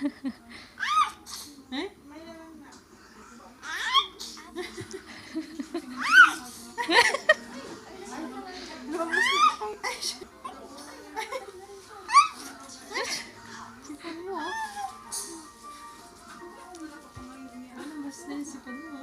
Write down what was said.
Eh? Sipon mo. Ano mas na yung sipon mo?